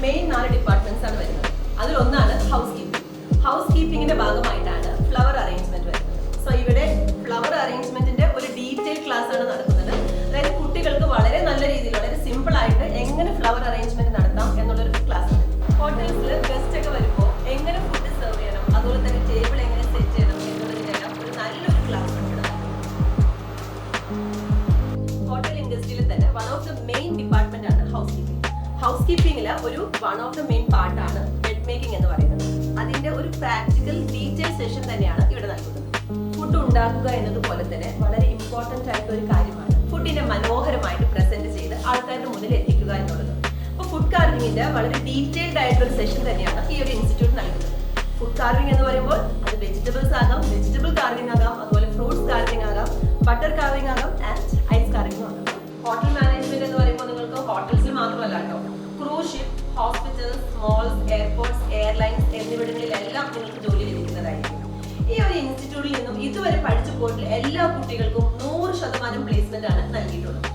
Main 4 departments ആണ് വരുന്നത്. അതിലൊന്നാണ് ഹൗസ് കീപ്പിംഗ്. ഹൗസ് കീപ്പിംഗിന്റെ ഭാഗമായിട്ടാണ് ഫ്ലവർ അറേഞ്ച്മെന്റ് വരുന്നത്. സോ ഇവിടെ ഫ്ലവർ അറേഞ്ച്മെന്റിന്റെ ഒരു ഡീറ്റെയിൽ ക്ലാസ് ആണ് നടക്കുന്നത്. അതായത് കുട്ടികൾക്ക് വളരെ നല്ല രീതിയിൽ വളരെ സിമ്പിൾ ആയിട്ട് എങ്ങനെ ഫ്ലവർ അറേഞ്ച്മെന്റ് നടത്താം എന്നുള്ളൊരു ക്ലാസ് ആണ്. ഹോട്ടൽസിൽ ഗസ്റ്റ് ഒക്കെ വരുമ്പോൾ എങ്ങനെ ഫുഡ് സെർവ് ചെയ്യണം, അതുപോലെ തന്നെ ടേബിൾ എങ്ങനെ സെറ്റ് ചെയ്യണം എന്നുള്ളതിനെല്ലാം ഒരു നല്ലൊരു ക്ലാസ് ആണ്. ഹോട്ടൽ ഇൻഡസ്ട്രിയിൽ തന്നെ one of the main department ആണ് ഹൗസ് കീപ്പിംഗ്. ഹൗസ് കീപ്പിംഗിലെ ഒരു വൺ ഓഫ് ദ മെയിൻ പാർട്ടാണ് ബെഡ് മേക്കിംഗ് എന്ന് പറയുന്നത്. അതിന്റെ ഒരു പ്രാക്ടിക്കൽ ഡീറ്റെയിൽ സെഷൻ തന്നെയാണ് ഇവിടെ നൽകുന്നത്. ഫുഡ് ഉണ്ടാക്കുക എന്നതുപോലെ തന്നെ വളരെ ഇമ്പോർട്ടന്റ് ആയിട്ടുള്ള ഒരു കാര്യമാണ് ഫുഡിനെ മനോഹരമായിട്ട് പ്രസന്റ് ചെയ്ത് ആൾക്കാരുടെ മുന്നിൽ എത്തിക്കുക എന്നുള്ളത്. അപ്പോൾ ഫുഡ് കാർവിംഗിന്റെ വളരെ ഡീറ്റെയിൽഡ് ആയിട്ടുള്ള ഒരു സെഷൻ തന്നെയാണ് ഈ ഒരു ഇൻസ്റ്റിറ്റ്യൂട്ട് നൽകുന്നത്. ഫുഡ് കാർവിംഗ് എന്ന് പറയുമ്പോൾ അത് വെജിറ്റബിൾസ് ആകാം, വെജിറ്റബിൾ കാർവിംഗ് ആകാം, അതുപോലെ ഫ്രൂട്ട്സ് കാർവിംഗ് ആകാം, ബട്ടർ കാർവിംഗ് ആകാം, ആൻഡ് ഐസ് കാർവിംഗ് ആകാം. ഹോട്ടൽ മാനേജ്മെന്റ് എന്ന് പറയുമ്പോൾ നിങ്ങൾക്ക് ഹോട്ടൽസിൽ മാത്രമല്ല കേട്ടോ, cruise ship, hospitals, malls, airports, airlines എന്നിവിടങ്ങളിലെല്ലാം നിങ്ങൾക്ക് ജോലി ലഭിക്കുന്നതായിരിക്കും. ഈ ഒരു ഇൻസ്റ്റിറ്റ്യൂട്ടിൽ നിന്നും ഇതുവരെ പഠിച്ചു പോയിട്ടുള്ള എല്ലാ കുട്ടികൾക്കും 100% പ്ലേസ്മെന്റ് ആണ് നൽകിയിട്ടുള്ളത്.